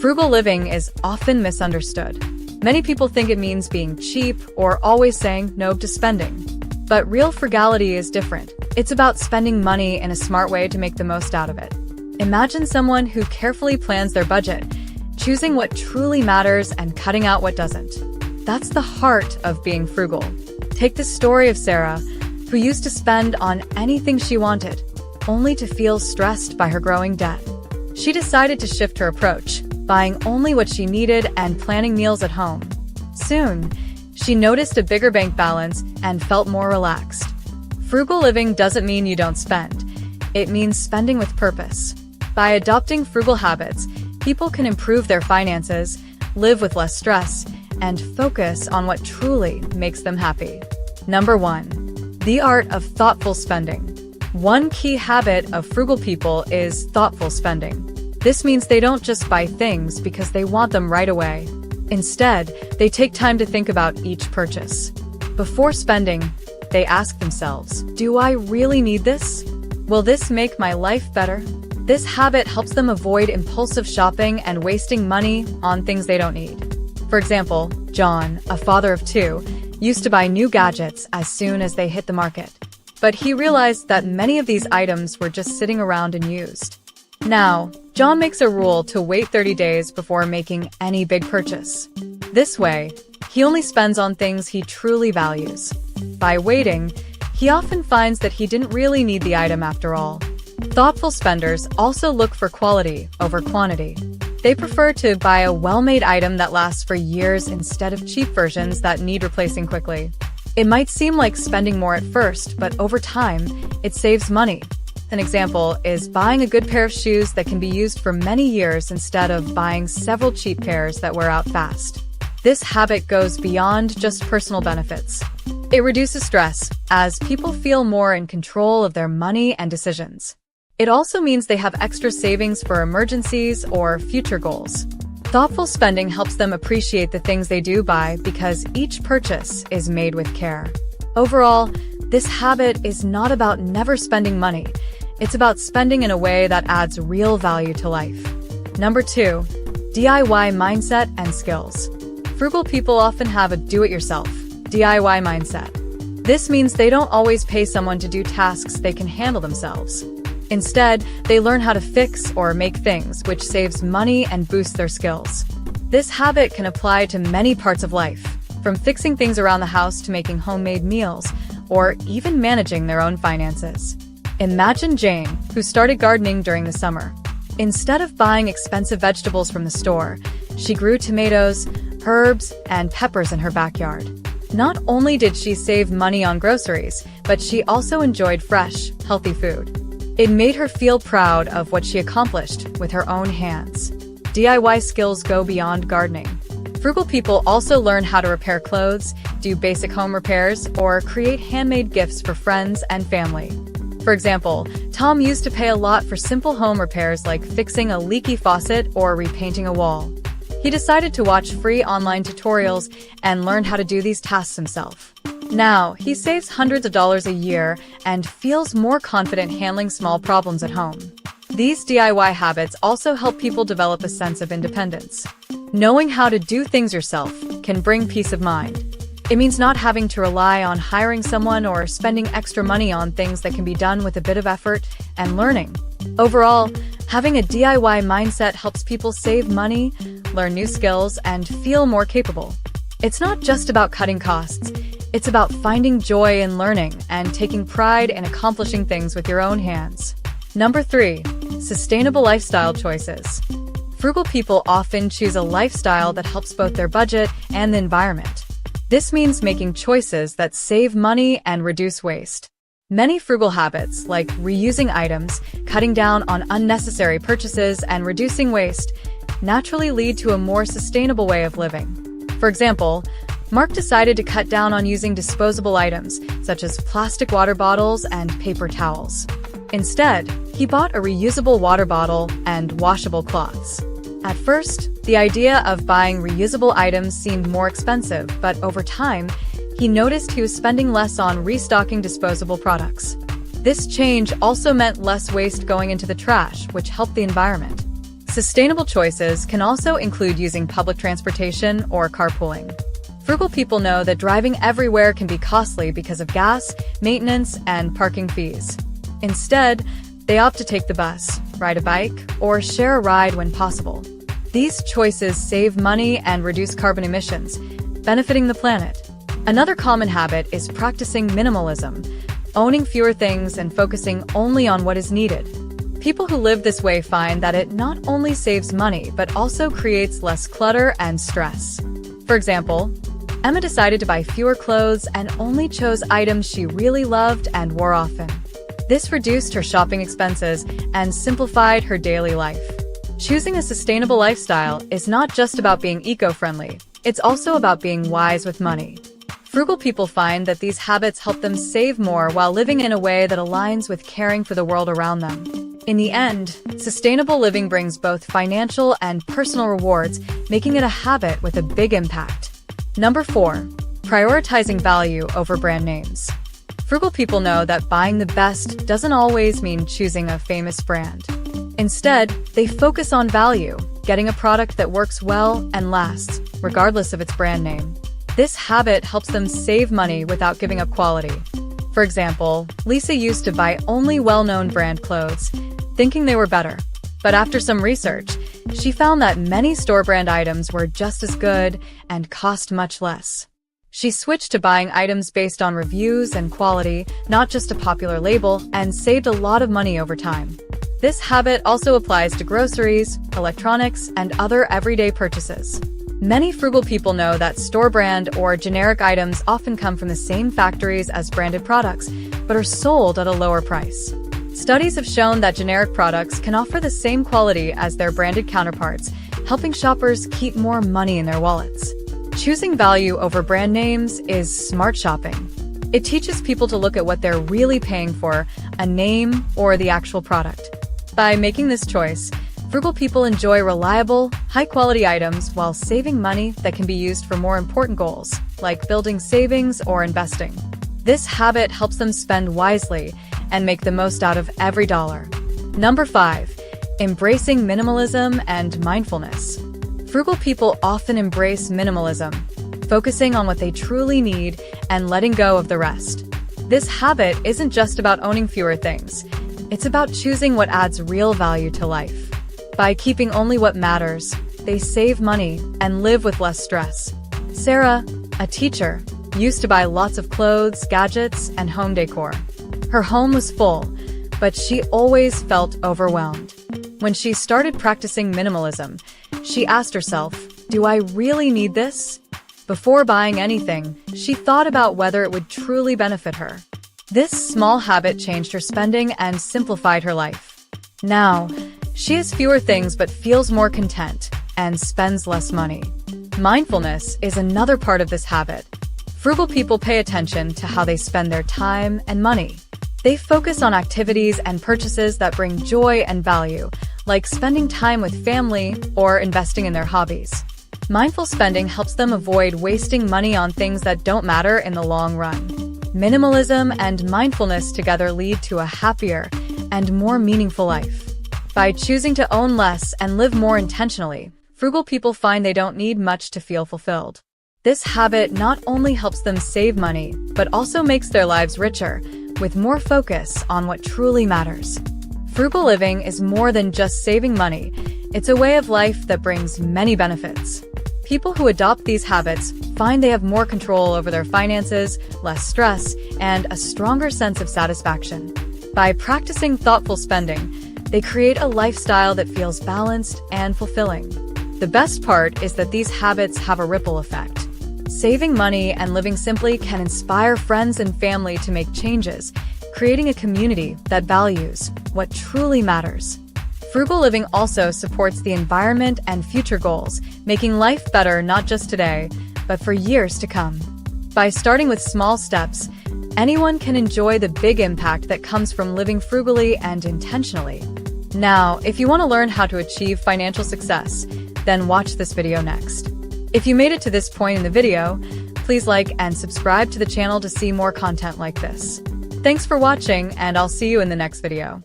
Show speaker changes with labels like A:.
A: Frugal living is often misunderstood. Many people think it means being cheap or always saying no to spending. But real frugality is different. It's about spending money in a smart way to make the most out of it. Imagine someone who carefully plans their budget, choosing what truly matters and cutting out what doesn't. That's the heart of being frugal. Take the story of Sarah, who used to spend on anything she wanted, only to feel stressed by her growing debt. She decided to shift her approach, buying only what she needed and planning meals at home. Soon, she noticed a bigger bank balance and felt more relaxed. Frugal living doesn't mean you don't spend. It means spending with purpose. By adopting frugal habits, people can improve their finances, live with less stress, and focus on what truly makes them happy. Number 1. The art of thoughtful spending. One key habit of frugal people is thoughtful spending. This means they don't just buy things because they want them right away. Instead, they take time to think about each purchase. Before spending, they ask themselves, do I really need this? Will this make my life better? This habit helps them avoid impulsive shopping and wasting money on things they don't need. For example, John, a father of 2, used to buy new gadgets as soon as they hit the market. But he realized that many of these items were just sitting around unused. Now, John makes a rule to wait 30 days before making any big purchase. This way, he only spends on things he truly values. By waiting, he often finds that he didn't really need the item after all. Thoughtful spenders also look for quality over quantity. They prefer to buy a well-made item that lasts for years instead of cheap versions that need replacing quickly. It might seem like spending more at first, but over time, it saves money. An example is buying a good pair of shoes that can be used for many years instead of buying several cheap pairs that wear out fast. This habit goes beyond just personal benefits. It reduces stress, as people feel more in control of their money and decisions. It also means they have extra savings for emergencies or future goals. Thoughtful spending helps them appreciate the things they do buy because each purchase is made with care. Overall, this habit is not about never spending money. It's about spending in a way that adds real value to life. Number 2. DIY mindset and skills. Frugal people often have a do-it-yourself, DIY mindset. This means they don't always pay someone to do tasks they can handle themselves. Instead, they learn how to fix or make things, which saves money and boosts their skills. This habit can apply to many parts of life, from fixing things around the house to making homemade meals, or even managing their own finances. Imagine Jane, who started gardening during the summer. Instead of buying expensive vegetables from the store, she grew tomatoes, herbs, and peppers in her backyard. Not only did she save money on groceries, but she also enjoyed fresh, healthy food. It made her feel proud of what she accomplished with her own hands. DIY skills go beyond gardening. Frugal people also learn how to repair clothes, do basic home repairs, or create handmade gifts for friends and family. For example, Tom used to pay a lot for simple home repairs like fixing a leaky faucet or repainting a wall. He decided to watch free online tutorials and learn how to do these tasks himself. Now, he saves hundreds of dollars a year and feels more confident handling small problems at home. These DIY habits also help people develop a sense of independence. Knowing how to do things yourself can bring peace of mind. It means not having to rely on hiring someone or spending extra money on things that can be done with a bit of effort and learning. Overall, having a DIY mindset helps people save money, learn new skills, and feel more capable. It's not just about cutting costs. It's about finding joy in learning and taking pride in accomplishing things with your own hands. Number 3. Sustainable lifestyle choices. Frugal people often choose a lifestyle that helps both their budget and the environment. This means making choices that save money and reduce waste. Many frugal habits, like reusing items, cutting down on unnecessary purchases, and reducing waste, naturally lead to a more sustainable way of living. For example, Mark decided to cut down on using disposable items, such as plastic water bottles and paper towels. Instead, he bought a reusable water bottle and washable cloths. At first, the idea of buying reusable items seemed more expensive, but over time, he noticed he was spending less on restocking disposable products. This change also meant less waste going into the trash, which helped the environment. Sustainable choices can also include using public transportation or carpooling. Frugal people know that driving everywhere can be costly because of gas, maintenance, and parking fees. Instead, they opt to take the bus, ride a bike, or share a ride when possible. These choices save money and reduce carbon emissions, benefiting the planet. Another common habit is practicing minimalism, owning fewer things and focusing only on what is needed. People who live this way find that it not only saves money, but also creates less clutter and stress. For example, Emma decided to buy fewer clothes and only chose items she really loved and wore often. This reduced her shopping expenses and simplified her daily life. Choosing a sustainable lifestyle is not just about being eco-friendly, it's also about being wise with money. Frugal people find that these habits help them save more while living in a way that aligns with caring for the world around them. In the end, sustainable living brings both financial and personal rewards, making it a habit with a big impact. Number 4. Prioritizing value over brand names. Frugal people know that buying the best doesn't always mean choosing a famous brand. Instead, they focus on value, getting a product that works well and lasts, regardless of its brand name. This habit helps them save money without giving up quality. For example, Lisa used to buy only well-known brand clothes, thinking they were better. But after some research, she found that many store brand items were just as good and cost much less. She switched to buying items based on reviews and quality, not just a popular label, and saved a lot of money over time. This habit also applies to groceries, electronics, and other everyday purchases. Many frugal people know that store brand or generic items often come from the same factories as branded products, but are sold at a lower price. Studies have shown that generic products can offer the same quality as their branded counterparts, helping shoppers keep more money in their wallets. Choosing value over brand names is smart shopping. It teaches people to look at what they're really paying for, a name or the actual product. By making this choice, frugal people enjoy reliable, high-quality items while saving money that can be used for more important goals, like building savings or investing. This habit helps them spend wisely and make the most out of every dollar. Number 5. Embracing minimalism and mindfulness. Frugal people often embrace minimalism, focusing on what they truly need and letting go of the rest. This habit isn't just about owning fewer things. It's about choosing what adds real value to life. By keeping only what matters, they save money and live with less stress. Sarah, a teacher, used to buy lots of clothes, gadgets, and home decor. Her home was full, but she always felt overwhelmed. When she started practicing minimalism, she asked herself, "Do I really need this?" Before buying anything, she thought about whether it would truly benefit her. This small habit changed her spending and simplified her life. Now, she has fewer things but feels more content and spends less money. Mindfulness is another part of this habit. Frugal people pay attention to how they spend their time and money. They focus on activities and purchases that bring joy and value, like spending time with family or investing in their hobbies. Mindful spending helps them avoid wasting money on things that don't matter in the long run. Minimalism and mindfulness together lead to a happier and more meaningful life. By choosing to own less and live more intentionally, frugal people find they don't need much to feel fulfilled. This habit not only helps them save money, but also makes their lives richer, with more focus on what truly matters. Frugal living is more than just saving money. It's a way of life that brings many benefits. People who adopt these habits find they have more control over their finances, less stress, and a stronger sense of satisfaction. By practicing thoughtful spending, they create a lifestyle that feels balanced and fulfilling. The best part is that these habits have a ripple effect. Saving money and living simply can inspire friends and family to make changes, creating a community that values what truly matters. Frugal living also supports the environment and future goals, making life better not just today, but for years to come. By starting with small steps, anyone can enjoy the big impact that comes from living frugally and intentionally. Now, if you want to learn how to achieve financial success, then watch this video next. If you made it to this point in the video, please like and subscribe to the channel to see more content like this. Thanks for watching, and I'll see you in the next video.